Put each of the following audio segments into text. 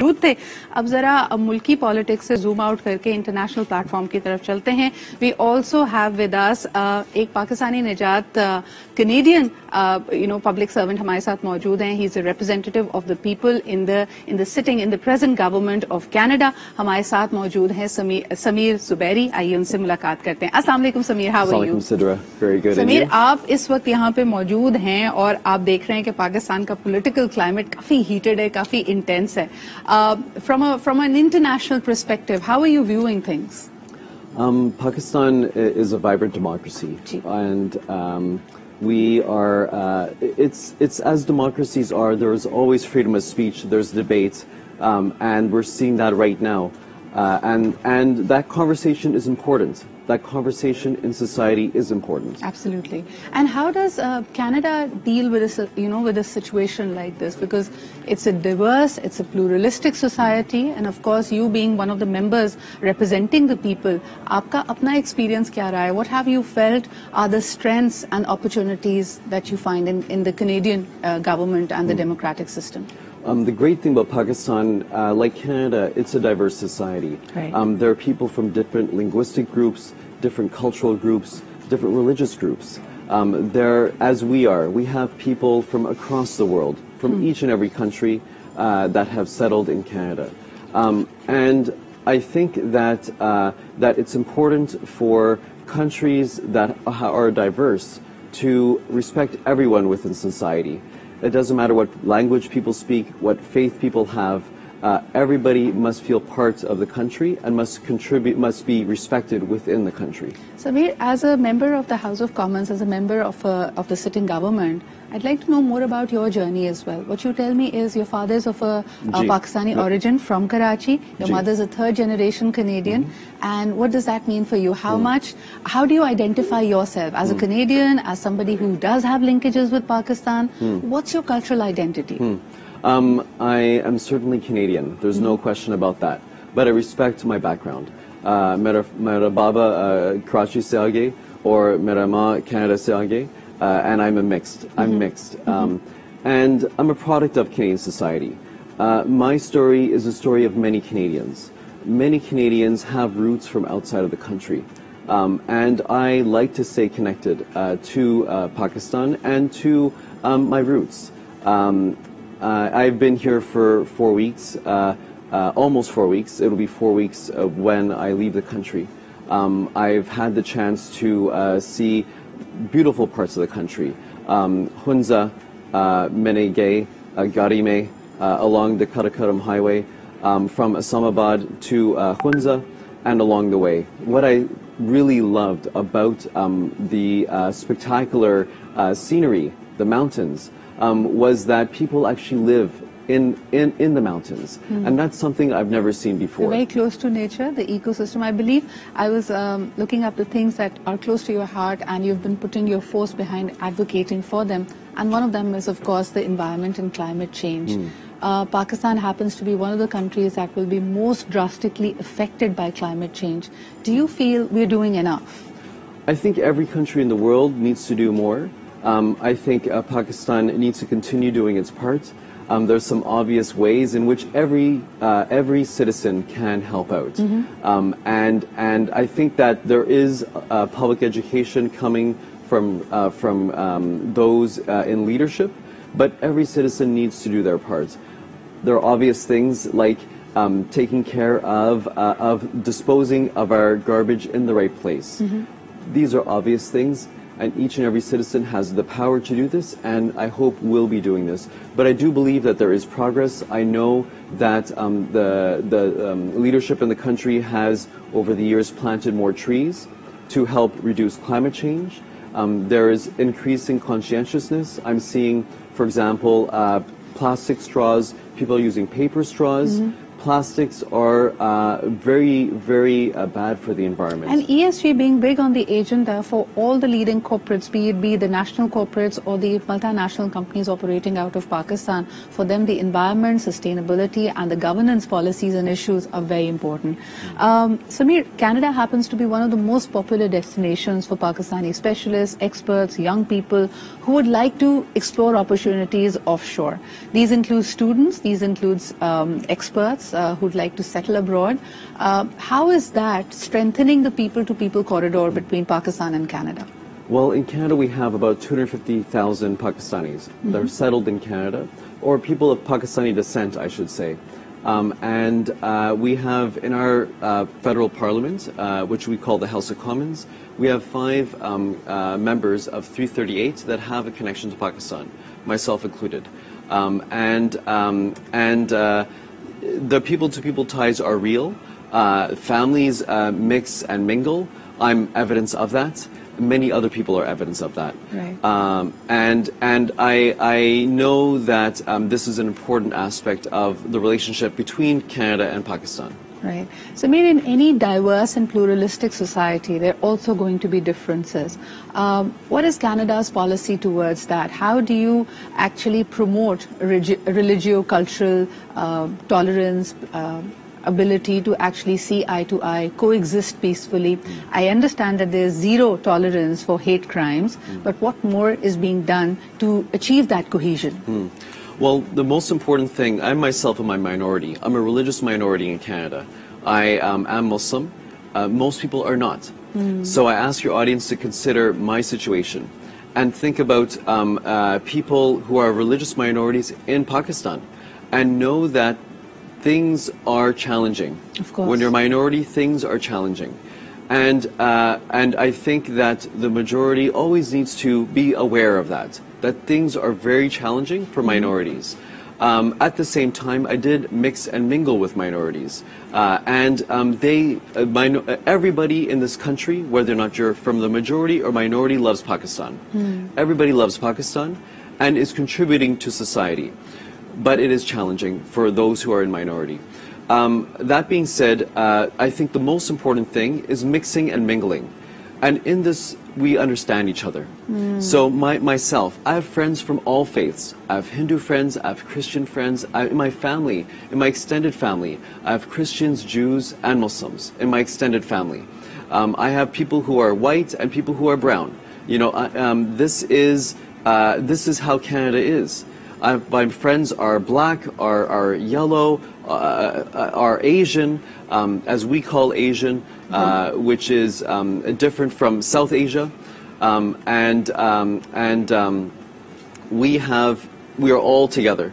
मौजूद थे। अब ज़रा मुल्की पॉलिटिक्स से जूम आउट करके इंटरनेशनल प्लेटफॉर्म की तरफ चलते हैं। We also have with us एक पाकिस्तानी निजात कनेडियन पब्लिक सर्वेंट हमारे साथ मौजूद हैं। He is a representative of the people in the present government of Canada. हमारे साथ मौजूद हैं समीर जुबैरी। आइए उनसे मुलाकात करते हैं। अस्सलाम वालेकुम Sameer, how are you? Sameer, आप इस वक्त यहाँ पे मौजूद हैं और आप देख रहे हैं कि पाकिस्तान का पॉलिटिकल क्लाइमेट काफी हीटेड है, काफी इंटेंस है। From an international perspective, how are you viewing things? Pakistan is a vibrant democracy, and we are. It's as democracies are. There's always freedom of speech. There's debate, and we're seeing that right now. And that conversation is important. That conversation in society is important. Absolutely. And how does Canada deal with with a situation like this? Because it's a diverse, it's a pluralistic society, and of course, you being one of the members representing the people, आपका अपना experience क्या रहा है? What have you felt are the strengths and opportunities that you find in the Canadian government and the democratic system? The great thing about Pakistan, like Canada, it's a diverse society. Right. There are people from different linguistic groups, different cultural groups, different religious groups. As we have people from across the world, from each and every country that have settled in Canada. And I think that it's important for countries that are diverse to respect everyone within society. It doesn't matter what language people speak, what faith people have. Everybody must feel part of the country and must contribute, must be respected within the country. Samir, as a member of the House of Commons, as a member of the sitting government, I'd like to know more about your journey as well. What you tell me is your father is of a Pakistani origin from Karachi. Your mother is a third-generation Canadian. And what does that mean for you? How do you identify yourself as a Canadian, as somebody who does have linkages with Pakistan? What's your cultural identity? I am certainly Canadian. There's no question about that. But I respect my background. Mera baba Karachi se aage or mera maa Canada se aage. And I'm mixed. And I'm a product of Canadian society. My story is a story of many Canadians. Many Canadians have roots from outside of the country. And I like to stay connected to Pakistan and to my roots. I've been here for 4 weeks, almost 4 weeks. It'll be 4 weeks when I leave the country. I've had the chance to see beautiful parts of the country. Hunza, Menegay, Garime, along the Karakoram Highway, from Islamabad to Hunza and along the way. What I really loved about the spectacular scenery, the mountains, was that people actually live in the mountains, and that's something I've never seen before. You're very close to nature, the ecosystem. I believe I was looking up the things that are close to your heart, and you've been putting your force behind advocating for them. And one of them is, of course, the environment and climate change. Pakistan happens to be one of the countries that will be most drastically affected by climate change. Do you feel we're doing enough? I think every country in the world needs to do more. I think Pakistan needs to continue doing its part. There's some obvious ways in which every citizen can help out, and I think that there is public education coming from those in leadership, but every citizen needs to do their part. There are obvious things like taking care of disposing of our garbage in the right place. These are obvious things. And each and every citizen has the power to do this, and I hope we'll be doing this. But I do believe that there is progress. I know that the leadership in the country has, over the years, planted more trees to help reduce climate change. There is increasing conscientiousness. I'm seeing, for example, plastic straws, people are using paper straws. plastics are very, very bad for the environment. And ESG being big on the agenda for all the leading corporates, be it the national corporates or the multinational companies operating out of Pakistan, for them the environment, sustainability and the governance policies and issues are very important. Samir, Canada happens to be one of the most popular destinations for Pakistani specialists, experts, young people who would like to explore opportunities offshore. These include students, these includes experts who'd like to settle abroad. How is that strengthening the people-to-people corridor between Pakistan and Canada? Well, in Canada we have about 250,000 Pakistanis that are settled in Canada, or people of Pakistani descent, I should say. And we have in our federal parliament, which we call the House of Commons, we have 5 members of 338 that have a connection to Pakistan, myself included. The people-to-people ties are real. Families mix and mingle. I'm evidence of that. Many other people are evidence of that. Right. And I know that this is an important aspect of the relationship between Canada and Pakistan. Right. So, maybe in any diverse and pluralistic society, there are also going to be differences. What is Canada's policy towards that? How do you actually promote religio-cultural tolerance, ability to actually see eye to eye, coexist peacefully? I understand that there is zero tolerance for hate crimes, but what more is being done to achieve that cohesion? Well, the most important thing, I myself am a minority. I'm a religious minority in Canada. I am Muslim. Most people are not. So I ask your audience to consider my situation and think about people who are religious minorities in Pakistan and know that things are challenging. Of course. When you're a minority, things are challenging. And I think that the majority always needs to be aware of that things are very challenging for minorities. At the same time, I did mix and mingle with minorities. Everybody in this country, whether or not you're from the majority or minority, loves Pakistan. Everybody loves Pakistan and is contributing to society. But it is challenging for those who are in minority. That being said, I think the most important thing is mixing and mingling. And in this, we understand each other. So myself, I have friends from all faiths. I have Hindu friends, I have Christian friends. In my family, in my extended family, I have Christians, Jews, and Muslims in my extended family. I have people who are white and people who are brown. You know, this is how Canada is. My friends are black, are yellow, are Asian, as we call Asian, which is different from South Asia, we are all together.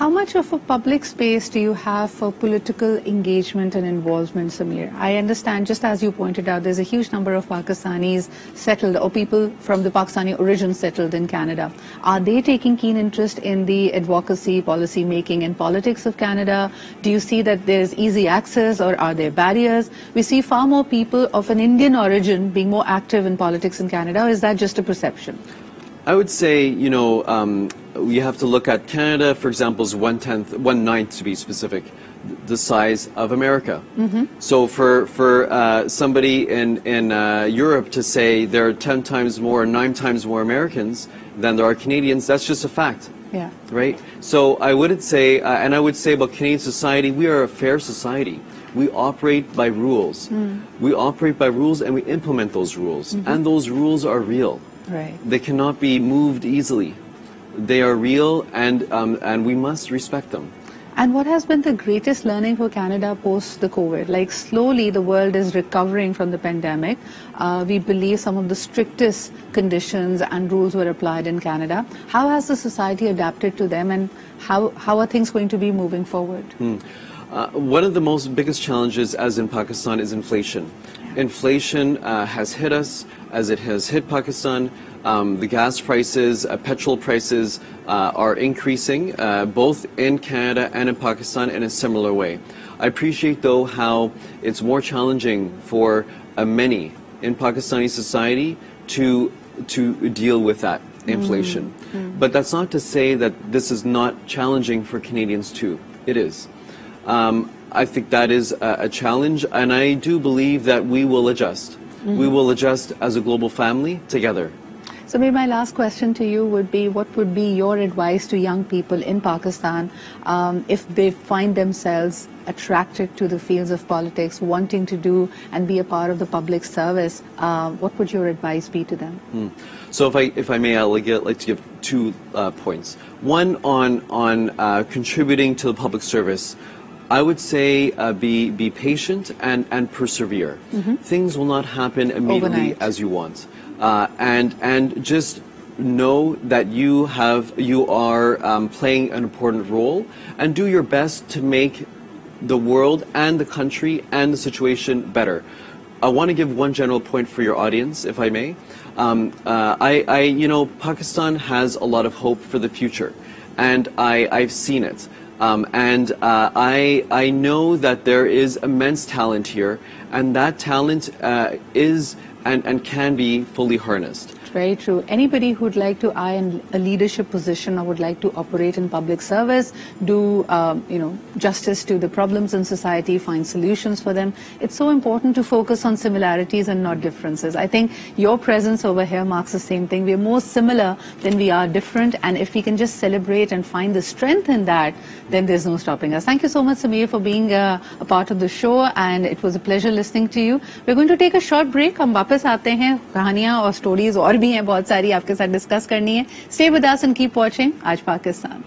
How much of a public space do you have for political engagement and involvement, Samir? I understand, just as you pointed out, there's a huge number of Pakistanis settled or people from the Pakistani origin settled in Canada. Are they taking keen interest in the advocacy, policy making and politics of Canada? Do you see that there's easy access or are there barriers? We see far more people of an Indian origin being more active in politics in Canada, or is that just a perception? I would say, you know, you have to look at Canada, for example, is 1/9 to be specific, the size of America. So for somebody in Europe to say there are 10 times more, 9 times more Americans than there are Canadians, that's just a fact. Yeah. Right? So I wouldn't say, and I would say about Canadian society, we are a fair society. We operate by rules. We operate by rules and we implement those rules. And those rules are real. Right. They cannot be moved easily. They are real, and we must respect them. And what has been the greatest learning for Canada post the COVID? Like, slowly the world is recovering from the pandemic. We believe some of the strictest conditions and rules were applied in Canada. How has the society adapted to them, and how are things going to be moving forward? One of the biggest challenges, as in Pakistan, is inflation. Inflation has hit us as it has hit Pakistan. The gas prices, petrol prices are increasing both in Canada and in Pakistan in a similar way. I appreciate, though, how it's more challenging for many in Pakistani society to deal with that inflation. But that's not to say that this is not challenging for Canadians too. It is. I think that is a challenge, and I do believe that we will adjust. We will adjust as a global family together. So maybe my last question to you would be, what would be your advice to young people in Pakistan if they find themselves attracted to the fields of politics, wanting to do and be a part of the public service? What would your advice be to them? So if I may, I'd like to give 2 points. One on contributing to the public service. I would say be patient and persevere. Things will not happen immediately overnight, as you want, and just know that you are playing an important role, and do your best to make the world and the country and the situation better. I want to give one general point for your audience, if I may. Pakistan has a lot of hope for the future, and I've seen it. I know that there is immense talent here, and that talent is and can be fully harnessed. Very true. Anybody who'd like to eye a leadership position or would like to operate in public service, do justice to the problems in society, find solutions for them. It's so important to focus on similarities and not differences. I think your presence over here marks the same thing. We're more similar than we are different, and if we can just celebrate and find the strength in that, then there's no stopping us. Thank you so much, Samir, for being a part of the show, and it was a pleasure listening to you. We're going to take a short break. हम वापस आते हैं, कहानियां और stories और भी हैं बहुत सारी आपके साथ डिस्कस करनी है. Stay with us and keep watching Aaj Pakistan.